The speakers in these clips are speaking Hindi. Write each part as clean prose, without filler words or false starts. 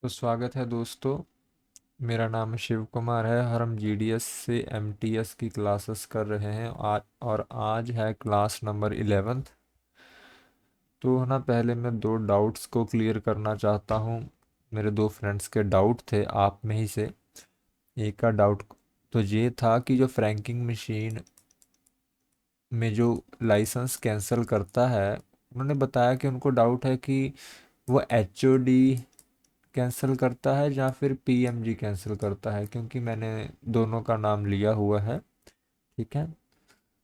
तो स्वागत है दोस्तों। मेरा नाम शिव कुमार है। हम जीडीएस से एमटीएस की क्लासेस कर रहे हैं और आज है क्लास नंबर 11th। तो ना पहले मैं दो डाउट्स को क्लियर करना चाहता हूँ। मेरे दो फ्रेंड्स के डाउट थे आप में ही से। एक का डाउट तो ये था कि जो फ्रैंकिंग मशीन में जो लाइसेंस कैंसिल करता है, उन्होंने बताया कि उनको डाउट है कि वो एचओडी कैंसिल करता है या फिर पीएमजी कैंसिल करता है, क्योंकि मैंने दोनों का नाम लिया हुआ है। ठीक है।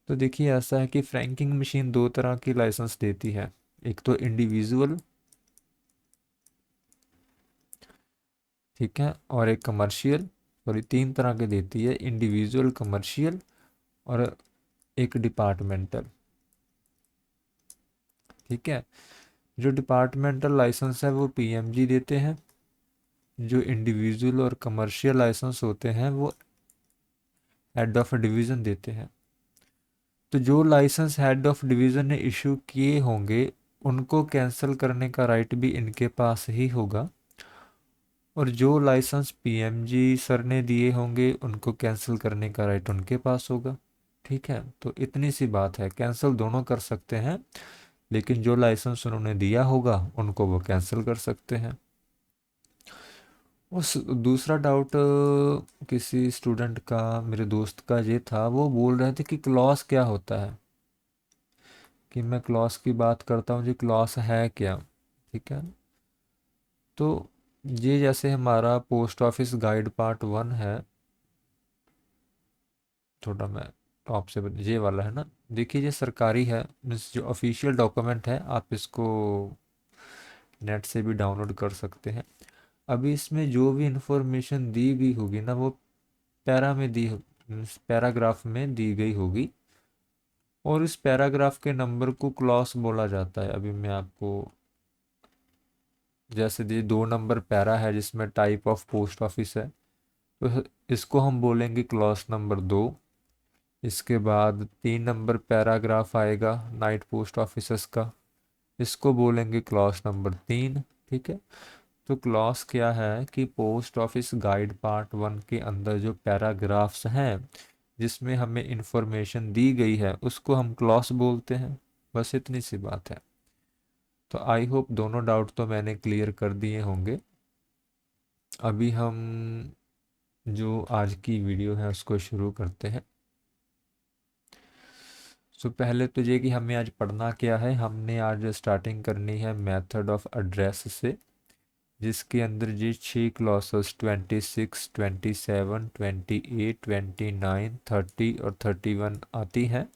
तो देखिए, ऐसा है कि फ्रैंकिंग मशीन दो तरह की लाइसेंस देती है। एक तो इंडिविजुअल, ठीक है, और एक कमर्शियल। सॉरी, तीन तरह के देती है, इंडिविजुअल, कमर्शियल और एक डिपार्टमेंटल। ठीक है। जो डिपार्टमेंटल लाइसेंस है वो पीएमजी देते हैं। जो इंडिविजुअल और कमर्शियल लाइसेंस होते हैं वो हेड ऑफ डिवीज़न देते हैं। तो जो लाइसेंस हेड ऑफ डिवीज़न ने इशू किए होंगे उनको कैंसिल करने का राइट भी इनके पास ही होगा, और जो लाइसेंस पीएमजी सर ने दिए होंगे उनको कैंसिल करने का राइट उनके पास होगा। ठीक है। तो इतनी सी बात है, कैंसिल दोनों कर सकते हैं, लेकिन जो लाइसेंस उन्होंने दिया होगा उनको वो कैंसिल कर सकते हैं। उस दूसरा डाउट किसी स्टूडेंट का, मेरे दोस्त का ये था, वो बोल रहे थे कि क्लॉज क्या होता है। कि मैं क्लॉज की बात करता हूँ, जी क्लॉज है क्या। ठीक है। तो ये जैसे हमारा पोस्ट ऑफिस गाइड पार्ट 1 है, थोड़ा मैं आपसे ये वाला है ना, देखिए ये सरकारी है, मीन्स जो ऑफिशियल डॉक्यूमेंट है, आप इसको नेट से भी डाउनलोड कर सकते हैं। अभी इसमें जो भी इंफॉर्मेशन दी गई होगी ना वो पैरा में मीन्स पैराग्राफ में दी गई होगी, और इस पैराग्राफ के नंबर को क्लॉज बोला जाता है। अभी मैं आपको, जैसे ये 2 नंबर पैरा है जिसमें टाइप ऑफ पोस्ट ऑफिस है, तो इसको हम बोलेंगे क्लॉज नंबर 2। इसके बाद 3 नंबर पैराग्राफ आएगा नाइट पोस्ट ऑफिसर्स का, इसको बोलेंगे क्लॉज नंबर 3। ठीक है। तो क्लॉज क्या है कि पोस्ट ऑफिस गाइड पार्ट 1 के अंदर जो पैराग्राफ्स हैं जिसमें हमें इंफॉर्मेशन दी गई है उसको हम क्लॉज बोलते हैं। बस इतनी सी बात है। तो आई होप दोनों डाउट तो मैंने क्लियर कर दिए होंगे। अभी हम जो आज की वीडियो है उसको शुरू करते हैं। पहले तो ये कि हमें आज पढ़ना क्या है। हमने आज स्टार्टिंग करनी है मेथड ऑफ एड्रेस से, जिसके अंदर ये 6 क्लॉसेस 26, 27, 28, 29, 30 और 31 आती हैं।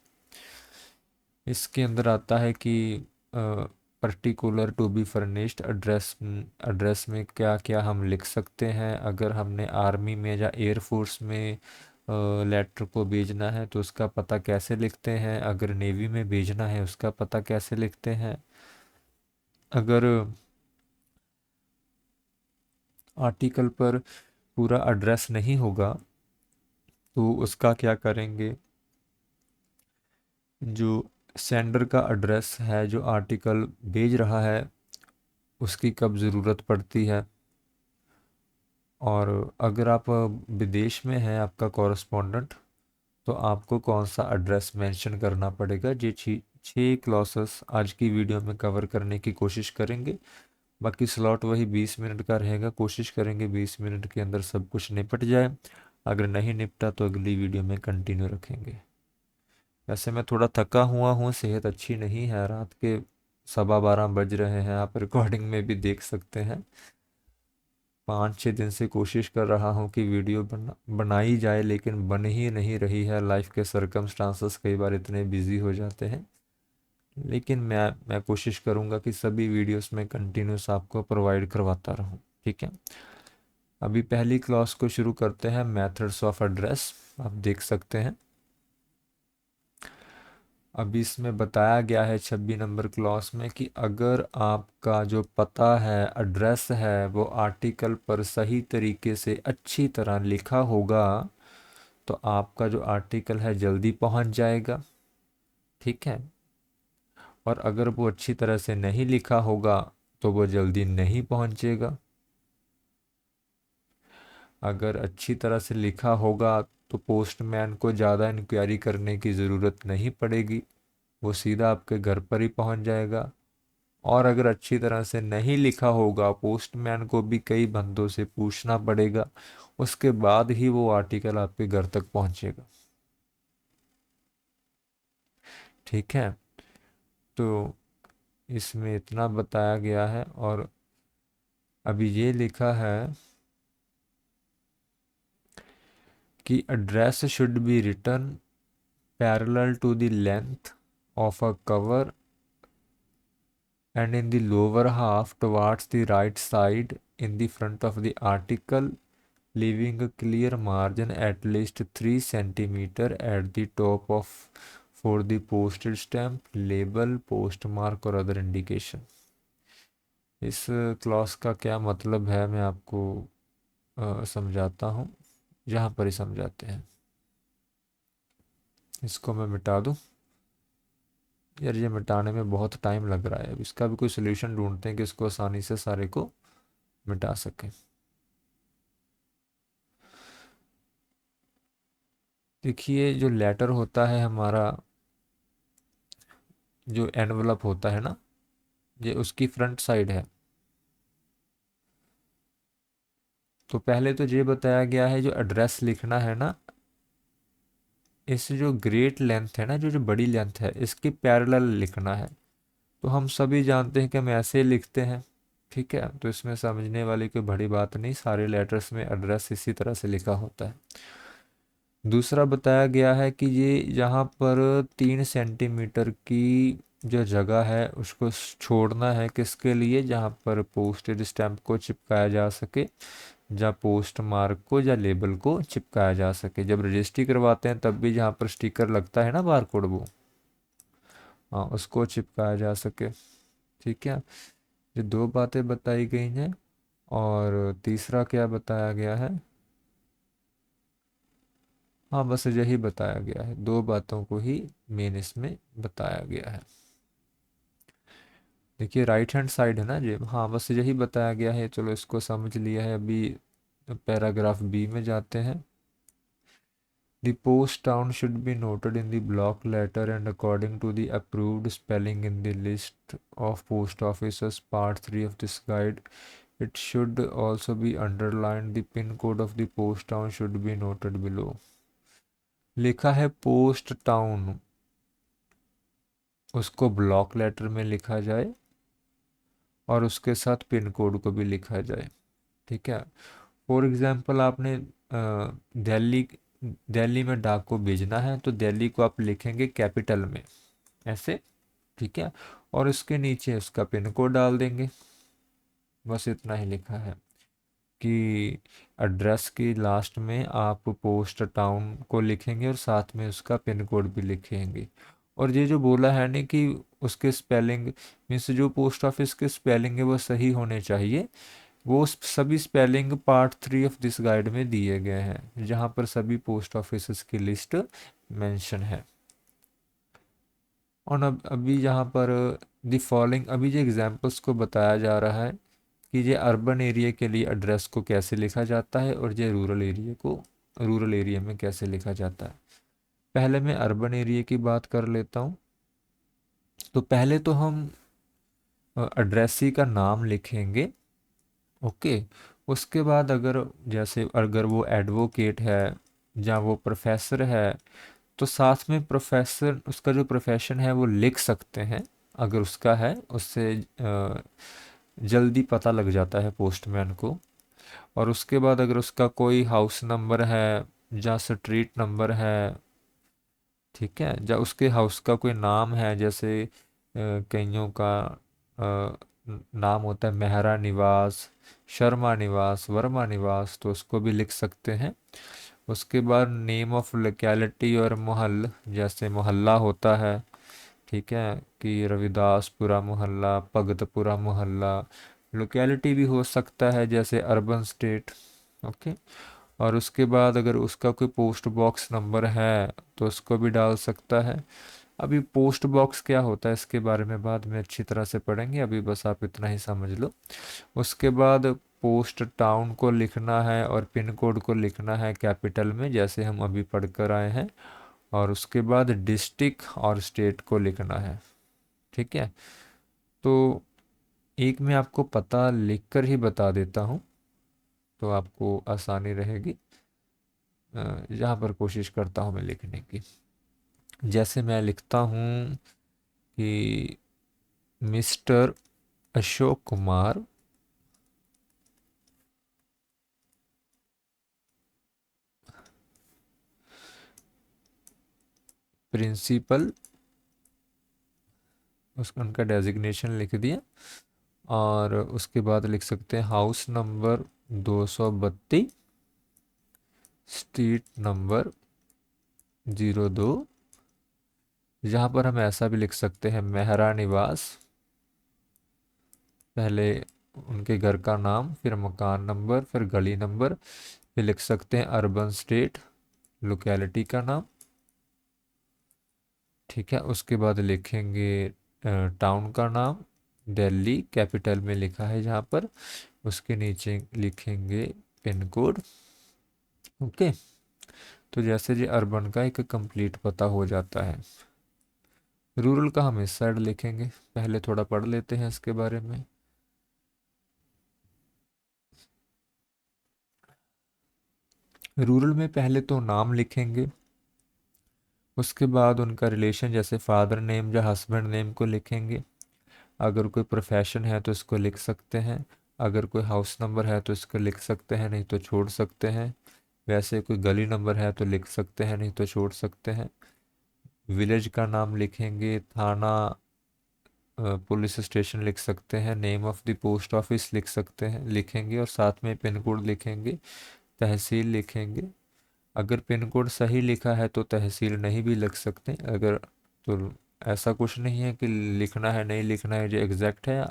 इसके अंदर आता है कि particular to be furnished address, address में क्या क्या हम लिख सकते हैं। अगर हमने आर्मी में या एयरफोर्स में लेटर को भेजना है तो उसका पता कैसे लिखते हैं। अगर नेवी में भेजना है उसका पता कैसे लिखते हैं। अगर आर्टिकल पर पूरा एड्रेस नहीं होगा तो उसका क्या करेंगे। जो सेंडर का एड्रेस है, जो आर्टिकल भेज रहा है, उसकी कब ज़रूरत पड़ती है। और अगर आप विदेश में हैं, आपका कॉरस्पॉन्डेंट, तो आपको कौन सा एड्रेस मेंशन करना पड़ेगा। ये 6 क्लॉसेस आज की वीडियो में कवर करने की कोशिश करेंगे। बाकी स्लॉट वही 20 मिनट का रहेगा, कोशिश करेंगे 20 मिनट के अंदर सब कुछ निपट जाए। अगर नहीं निपटा तो अगली वीडियो में कंटिन्यू रखेंगे। वैसे मैं थोड़ा थका हुआ हूँ, सेहत अच्छी नहीं है। रात के 12:15 बज रहे हैं, आप रिकॉर्डिंग में भी देख सकते हैं। 5-6 दिन से कोशिश कर रहा हूँ कि वीडियो बनाई जाए, लेकिन बन ही नहीं रही है। लाइफ के सरकमस्टांसेस कई बार इतने बिजी हो जाते हैं। लेकिन मैं कोशिश करूँगा कि सभी वीडियोस में कंटिन्यूस आपको प्रोवाइड करवाता रहूँ। ठीक है। अभी पहली क्लास को शुरू करते हैं, मेथड्स ऑफ एड्रेस। आप देख सकते हैं अभी इसमें बताया गया है 26 नंबर क्लॉज में कि अगर आपका जो पता है, एड्रेस है, वो आर्टिकल पर सही तरीके से अच्छी तरह लिखा होगा तो आपका जो आर्टिकल है जल्दी पहुंच जाएगा। ठीक है। और अगर वो अच्छी तरह से नहीं लिखा होगा तो वो जल्दी नहीं पहुंचेगा। अगर अच्छी तरह से लिखा होगा तो पोस्टमैन को ज़्यादा इंक्वायरी करने की ज़रूरत नहीं पड़ेगी, वो सीधा आपके घर पर ही पहुंच जाएगा। और अगर अच्छी तरह से नहीं लिखा होगा, पोस्टमैन को भी कई बंदों से पूछना पड़ेगा, उसके बाद ही वो आर्टिकल आपके घर तक पहुंचेगा। ठीक है, तो इसमें इतना बताया गया है। और अभी ये लिखा है कि address should be written parallel to the length of a cover and in the lower half towards the right side in the front of the article, leaving a clear margin at least 3 centimeter at the top of for the postage stamp, label, postmark और other indication। इस क्लॉज का क्या मतलब है मैं आपको समझाता हूँ, यहाँ पर ही समझाते हैं। इसको मैं मिटा दूँ यार, ये मिटाने में बहुत टाइम लग रहा है। अब इसका भी कोई सोल्यूशन ढूंढते हैं कि इसको आसानी से सारे को मिटा सकें। देखिए, जो लेटर होता है हमारा, जो एनवलप होता है ना, ये उसकी फ्रंट साइड है। तो पहले तो ये बताया गया है जो एड्रेस लिखना है ना, इस जो ग्रेट लेंथ है ना, जो जो बड़ी लेंथ है, इसकी पैरेलल लिखना है। तो हम सभी जानते हैं कि हम ऐसे लिखते हैं। ठीक है, तो इसमें समझने वाली कोई बड़ी बात नहीं, सारे लेटर्स में एड्रेस इसी तरह से लिखा होता है। दूसरा बताया गया है कि ये यहाँ पर 3 सेंटीमीटर की जो जगह है उसको छोड़ना है, किसके लिए, जहाँ पर पोस्टेज स्टैंप को चिपकाया जा सके, या पोस्ट मार्क को या लेबल को चिपकाया जा सके। जब रजिस्ट्री करवाते हैं तब भी जहाँ पर स्टिकर लगता है ना, बारकोड, वो, हाँ, उसको चिपकाया जा सके। ठीक है, ये दो बातें बताई गई हैं। और तीसरा क्या बताया गया है, हाँ बस यही बताया गया है, दो बातों को ही मेन इसमें बताया गया है। देखिए राइट हैंड साइड है ना जी, हाँ बस यही बताया गया है, चलो इसको समझ लिया है। अभी पैराग्राफ बी में जाते हैं। The post town should be noted in the block letter and according to the approved spelling in the list of post offices, part 3 of this guide. It should also be underlined. The pin code of the post town should be noted below। लिखा है पोस्ट टाउन, उसको ब्लॉक लेटर में लिखा जाए और उसके साथ पिन कोड को भी लिखा जाए। ठीक है, फॉर एग्जांपल आपने दिल्ली दिल्ली में डाक को भेजना है, तो दिल्ली को आप लिखेंगे कैपिटल में ऐसे। ठीक है, और उसके नीचे उसका पिन कोड डाल देंगे। बस इतना ही लिखा है कि एड्रेस की लास्ट में आप पोस्ट टाउन को लिखेंगे और साथ में उसका पिन कोड भी लिखेंगे। और ये जो बोला है ना कि उसके स्पेलिंग मीन्स जो पोस्ट ऑफिस के स्पेलिंग है वो सही होने चाहिए, वो सभी spelling part 3 of this guide में दिए गए हैं, जहाँ पर सभी पोस्ट ऑफिस की लिस्ट मेंशन है। और अब अभी यहाँ पर द फॉलोइंग, अभी जो एग्जांपल्स को बताया जा रहा है कि ये अर्बन एरिया के लिए एड्रेस को कैसे लिखा जाता है और ये रूरल एरिया को रूरल एरिया में कैसे लिखा जाता है। पहले मैं अर्बन एरिया की बात कर लेता हूँ। तो पहले तो हम एड्रेसी का नाम लिखेंगे। ओके, उसके बाद अगर जैसे अगर वो एडवोकेट है या वो प्रोफेसर है, तो साथ में प्रोफेसर उसका जो प्रोफेशन है वो लिख सकते हैं। अगर उसका है, उससे जल्दी पता लग जाता है पोस्टमैन को। और उसके बाद अगर उसका कोई हाउस नंबर है या स्ट्रीट नंबर है, ठीक है, या उसके हाउस का कोई नाम है, जैसे कईयों का नाम होता है मेहरा निवास, शर्मा निवास, वर्मा निवास, तो उसको भी लिख सकते हैं। उसके बाद नेम ऑफ लोकेलिटी और मोहल्ल, जैसे मोहल्ला होता है, ठीक है, कि रविदासपुरा मोहल्ला, भगतपुरा मोहल्ला। लोकेलिटी भी हो सकता है जैसे अर्बन स्टेट। ओके, और उसके बाद अगर उसका कोई पोस्ट बॉक्स नंबर है तो उसको भी डाल सकता है। अभी पोस्ट बॉक्स क्या होता है इसके बारे में बाद में अच्छी तरह से पढ़ेंगे, अभी बस आप इतना ही समझ लो। उसके बाद पोस्ट टाउन को लिखना है और पिन कोड को लिखना है कैपिटल में, जैसे हम अभी पढ़ कर आए हैं, और उसके बाद डिस्ट्रिक्ट और स्टेट को लिखना है। ठीक है, तो एक मैं आपको पता लिखकर ही बता देता हूँ, तो आपको आसानी रहेगी। यहाँ पर कोशिश करता हूँ मैं लिखने की। जैसे मैं लिखता हूँ कि मिस्टर अशोक कुमार प्रिंसिपल, उसका उनका डेजिग्नेशन लिख दिया, और उसके बाद लिख सकते हैं हाउस नंबर 232, स्ट्रीट नंबर 02। यहाँ पर हम ऐसा भी लिख सकते हैं मेहरा निवास, पहले उनके घर का नाम, फिर मकान नंबर, फिर गली नंबर, फिर लिख सकते हैं अर्बन स्टेट, लोकेलिटी का नाम। ठीक है, उसके बाद लिखेंगे टाउन का नाम, दिल्ली कैपिटल में लिखा है जहाँ पर, उसके नीचे लिखेंगे पिन कोड। ओके, तो जैसे जी अर्बन का एक कंप्लीट पता हो जाता है। रूरल का हम इस साइड लिखेंगे, पहले थोड़ा पढ़ लेते हैं इसके बारे में। रूरल में पहले तो नाम लिखेंगे, उसके बाद उनका रिलेशन, जैसे फादर नेम या हस्बैंड नेम को लिखेंगे। अगर कोई प्रोफेशन है तो इसको लिख सकते हैं, अगर कोई हाउस नंबर है तो इसको लिख सकते हैं, नहीं तो छोड़ सकते हैं। वैसे कोई गली नंबर है तो लिख सकते हैं, नहीं तो छोड़ सकते हैं। विलेज का नाम लिखेंगे, थाना, पुलिस स्टेशन लिख सकते हैं, name of the post office लिख सकते हैं, लिखेंगे, और साथ में पिन कोड लिखेंगे, तहसील लिखेंगे। अगर पिन कोड सही लिखा है तो तहसील नहीं भी लिख सकते, अगर तो ऐसा कुछ नहीं है कि लिखना है नहीं लिखना है, जो एग्जैक्ट है।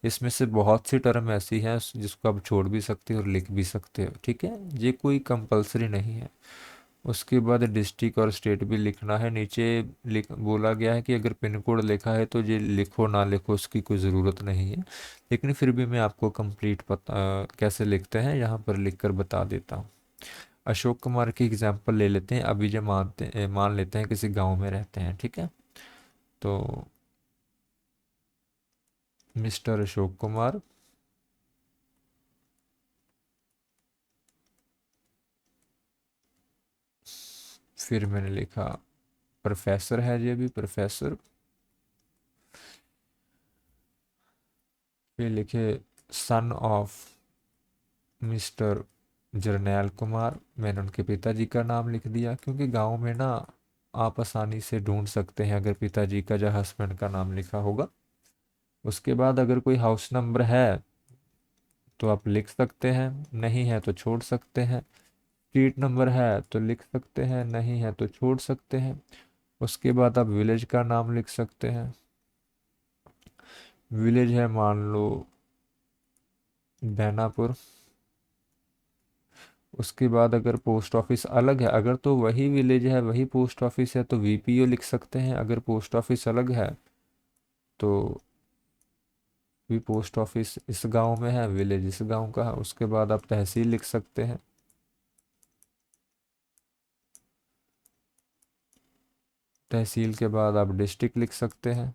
इसमें से बहुत सी टर्म ऐसी है जिसको आप छोड़ भी सकते हो और लिख भी सकते हो। ठीक है, ये कोई कंपलसरी नहीं है। उसके बाद डिस्ट्रिक्ट और स्टेट भी लिखना है। नीचे बोला गया है कि अगर पिन कोड लिखा है तो ये लिखो ना लिखो उसकी कोई ज़रूरत नहीं है, लेकिन फिर भी मैं आपको कंप्लीट पता कैसे लिखते हैं यहाँ पर लिख कर बता देता हूँ। अशोक कुमार की एग्जांपल ले लेते हैं। अभी जो मान लेते हैं किसी गांव में रहते हैं, ठीक है, तो मिस्टर अशोक कुमार फिर मैंने लिखा प्रोफेसर है, ये भी प्रोफेसर, फिर लिखे सन ऑफ मिस्टर जरनैल कुमार, मैंने उनके पिताजी का नाम लिख दिया, क्योंकि गांव में ना आप आसानी से ढूंढ सकते हैं अगर पिताजी का या हस्बैंड का नाम लिखा होगा। उसके बाद अगर कोई हाउस नंबर है तो आप लिख सकते हैं, नहीं है तो छोड़ सकते हैं। स्ट्रीट नंबर है तो लिख सकते हैं, नहीं है तो छोड़ सकते हैं। उसके बाद आप विलेज का नाम लिख सकते हैं। विलेज है मान लो बैनापुर। उसके बाद अगर पोस्ट ऑफिस अलग है, अगर तो वही विलेज है वही पोस्ट ऑफिस है तो वीपीओ लिख सकते हैं। अगर पोस्ट ऑफिस अलग है तो भी पोस्ट ऑफिस इस गांव में है, विलेज इस गांव का है। उसके बाद आप तहसील लिख सकते हैं। तहसील के बाद आप डिस्ट्रिक्ट लिख सकते हैं।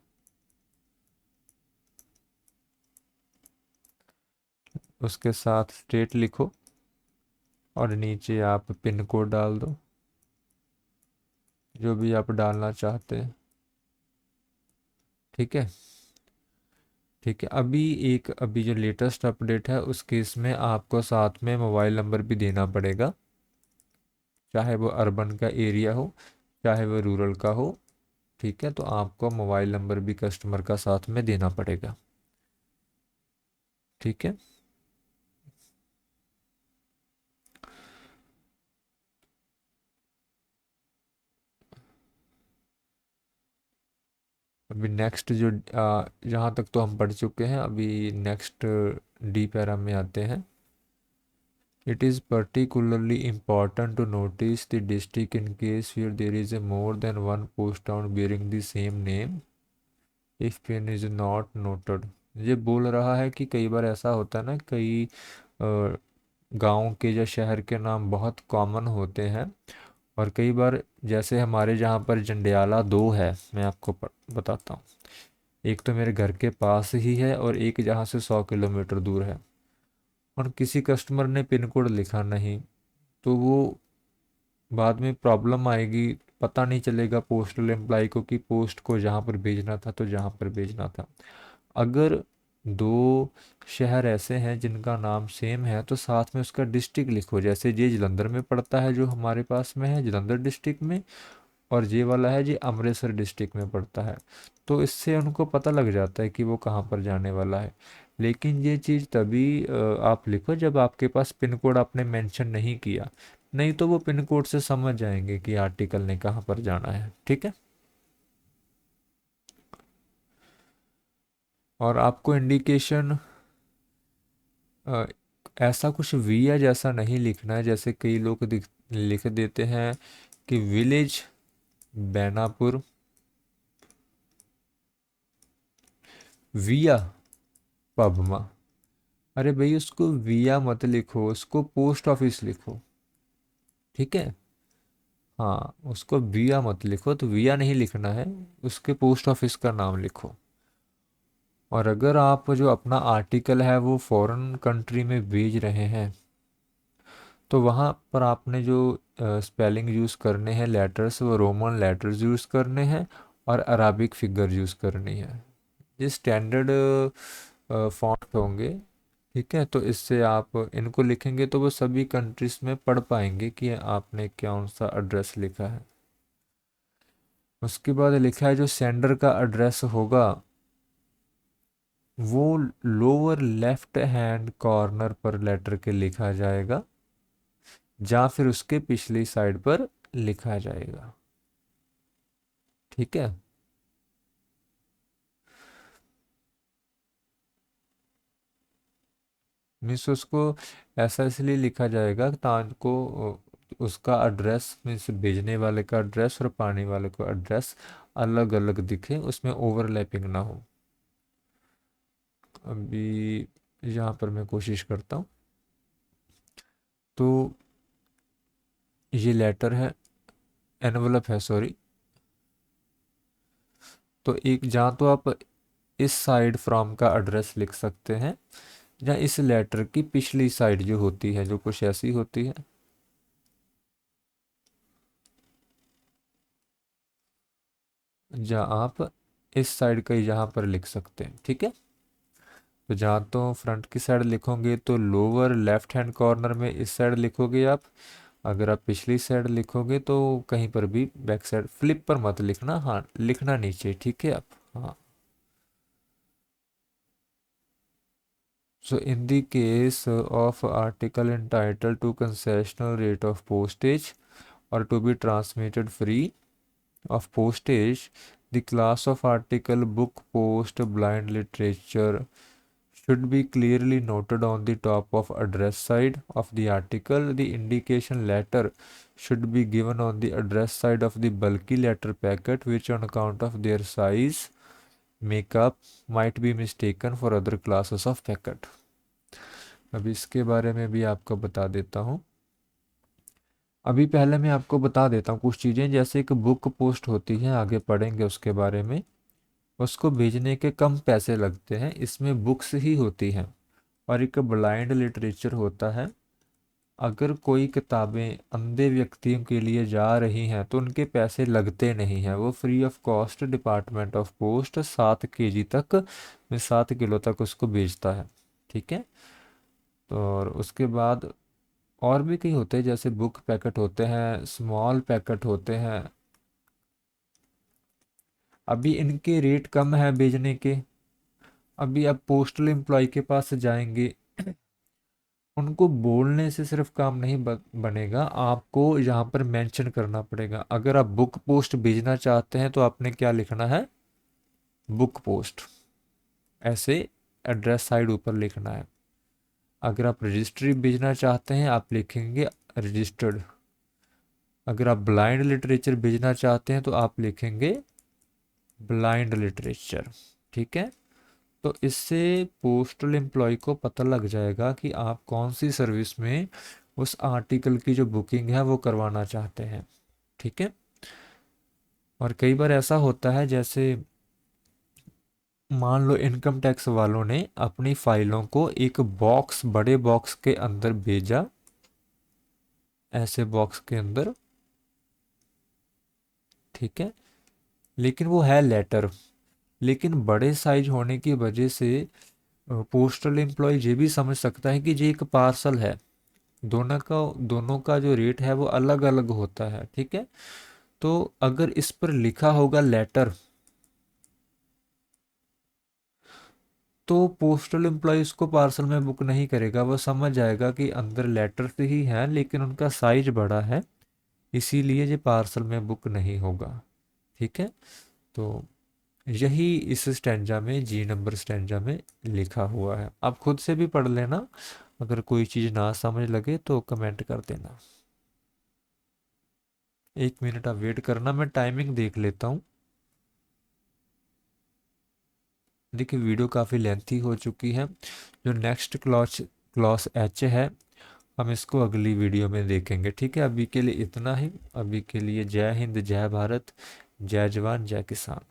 उसके साथ स्टेट लिखो, और नीचे आप पिन कोड डाल दो, जो भी आप डालना चाहते हैं। ठीक है, ठीक है। अभी जो लेटेस्ट अपडेट है उस केस में आपको साथ में मोबाइल नंबर भी देना पड़ेगा, चाहे वो अर्बन का एरिया हो चाहे वो रूरल का हो। ठीक है, तो आपको मोबाइल नंबर भी कस्टमर का साथ में देना पड़ेगा। ठीक है, अभी नेक्स्ट जो यहाँ तक तो हम पढ़ चुके हैं, अभी नेक्स्ट डी पैरा में आते हैं। It is particularly important to notice the district in case where there is a more than one post town bearing the same name if pen is not noted. ये बोल रहा है कि कई बार ऐसा होता है ना, कई गांव के या शहर के नाम बहुत कॉमन होते हैं, और कई बार जैसे हमारे जहाँ पर जंडियाला 2 है, मैं आपको बताता हूँ। एक तो मेरे घर के पास ही है और एक जहाँ से 100 किलोमीटर दूर है, और किसी कस्टमर ने पिन कोड लिखा नहीं, तो वो बाद में प्रॉब्लम आएगी। पता नहीं चलेगा पोस्टल एम्प्लाई को कि पोस्ट को जहाँ पर भेजना था तो जहाँ पर भेजना था। अगर दो शहर ऐसे हैं जिनका नाम सेम है तो साथ में उसका डिस्ट्रिक्ट लिखो, जैसे ये जलंधर में पड़ता है जो हमारे पास में है जलंधर डिस्ट्रिक्ट में, और ये वाला है जी अमृतसर डिस्ट्रिक्ट में पड़ता है। तो इससे उनको पता लग जाता है कि वो कहाँ पर जाने वाला है। लेकिन ये चीज़ तभी आप लिखो जब आपके पास पिन कोड आपने मेंशन नहीं किया, नहीं तो वो पिन कोड से समझ जाएंगे कि आर्टिकल ने कहाँ पर जाना है। ठीक है। और आपको इंडिकेशन ऐसा कुछ विया जैसा नहीं लिखना है, जैसे कई लोग लिख देते हैं कि विलेज बैनापुर विया पबमा। अरे भाई उसको विया मत लिखो, उसको पोस्ट ऑफिस लिखो। ठीक है। हाँ, उसको विया मत लिखो, तो विया नहीं लिखना है, उसके पोस्ट ऑफिस का नाम लिखो। और अगर आप जो अपना आर्टिकल है वो फॉरेन कंट्री में भेज रहे हैं, तो वहाँ पर आपने जो स्पेलिंग यूज़ करने हैं लेटर्स, वो रोमन लेटर्स यूज़ करने हैं और अराबिक फिगर यूज़ करनी है। ये स्टैंडर्ड फॉन्ट होंगे। ठीक है, तो इससे आप इनको लिखेंगे तो वो सभी कंट्रीज में पढ़ पाएंगे कि आपने कौन सा एड्रेस लिखा है। उसके बाद लिखा है जो सेंडर का एड्रेस होगा वो लोअर लेफ्ट हैंड कॉर्नर पर लेटर के लिखा जाएगा, या फिर उसके पिछली साइड पर लिखा जाएगा। ठीक है। मीन्स उसको ऐसा इसलिए लिखा जाएगा ताकि उसका एड्रेस, मीन्स भेजने वाले का एड्रेस और पाने वाले को एड्रेस अलग अलग दिखे, उसमें ओवरलैपिंग ना हो। अभी यहाँ पर मैं कोशिश करता हूँ। तो ये लेटर है, एनवलप है सॉरी। तो एक जहाँ तो आप इस साइड फ्रॉम का एड्रेस लिख सकते हैं, या इस लेटर की पिछली साइड जो होती है, जो कुछ ऐसी होती है, जहाँ आप इस साइड का ही यहाँ पर लिख सकते हैं। ठीक है। तो जहाँ तो फ्रंट की साइड लिखोगे तो लोअर लेफ्ट हैंड कॉर्नर में इस साइड लिखोगे आप। अगर आप पिछली साइड लिखोगे तो कहीं पर भी बैक साइड, फ्लिप पर मत लिखना, हाँ लिखना नीचे। ठीक है आप। हाँ। So in the case of article entitled to concessional rate of postage or to be transmitted free of postage, the class of article book post blind literature should be clearly noted on the top of address side of the article. The indication letter should be given on the address side of the bulky letter packet, which on account of their size makeup might be mistaken for other classes of packet. अब इसके बारे में भी आपको बता देता हूँ। अभी पहले मैं आपको बता देता हूँ कुछ चीज़ें, जैसे एक बुक पोस्ट होती है, आगे पढ़ेंगे उसके बारे में। उसको भेजने के कम पैसे लगते हैं, इसमें बुक्स ही होती हैं। और एक ब्लाइंड लिटरेचर होता है। अगर कोई किताबें अंधे व्यक्तियों के लिए जा रही हैं तो उनके पैसे लगते नहीं हैं, वो free of cost department of post 7 kg तक में 7 किलो तक उसको बेचता है। ठीक है। तो और उसके बाद और भी कई होते हैं, जैसे बुक पैकेट होते हैं, स्मॉल पैकेट होते हैं। अभी इनके रेट कम है बेचने के। अभी आप पोस्टल एम्प्लॉय के पास जाएंगे, उनको बोलने से सिर्फ काम नहीं बनेगा, आपको यहाँ पर मेंशन करना पड़ेगा। अगर आप बुक पोस्ट भेजना चाहते हैं तो आपने क्या लिखना है, बुक पोस्ट, ऐसे एड्रेस साइड ऊपर लिखना है। अगर आप रजिस्ट्री भेजना चाहते हैं आप लिखेंगे रजिस्टर्ड। अगर आप ब्लाइंड लिटरेचर भेजना चाहते हैं तो आप लिखेंगे ब्लाइंड लिटरेचर। ठीक है। तो इससे पोस्टल एम्प्लॉय को पता लग जाएगा कि आप कौन सी सर्विस में उस आर्टिकल की जो बुकिंग है वो करवाना चाहते हैं। ठीक है। और कई बार ऐसा होता है, जैसे मान लो इनकम टैक्स वालों ने अपनी फाइलों को एक बॉक्स, बड़े बॉक्स के अंदर भेजा, ऐसे बॉक्स के अंदर, ठीक है, लेकिन वो है लेटर, लेकिन बड़े साइज होने की वजह से पोस्टल एम्प्लॉय ये भी समझ सकता है कि ये एक पार्सल है। दोनों का जो रेट है वो अलग अलग होता है। ठीक है। तो अगर इस पर लिखा होगा लेटर, तो पोस्टल एम्प्लॉय उसको पार्सल में बुक नहीं करेगा। वो समझ जाएगा कि अंदर लेटर से ही है लेकिन उनका साइज बड़ा है, इसीलिए ये पार्सल में बुक नहीं होगा। ठीक है। तो यही इस स्टैंजा में, जी नंबर स्टैंजा में लिखा हुआ है। आप खुद से भी पढ़ लेना, अगर कोई चीज़ ना समझ लगे तो कमेंट कर देना। 1 मिनट आप वेट करना, मैं टाइमिंग देख लेता हूँ। देखिए वीडियो काफ़ी लेंथी हो चुकी है। जो नेक्स्ट क्लॉस क्लॉस एच है, हम इसको अगली वीडियो में देखेंगे। ठीक है, अभी के लिए इतना ही। अभी के लिए जय हिंद, जय भारत, जय जवान, जय किसान।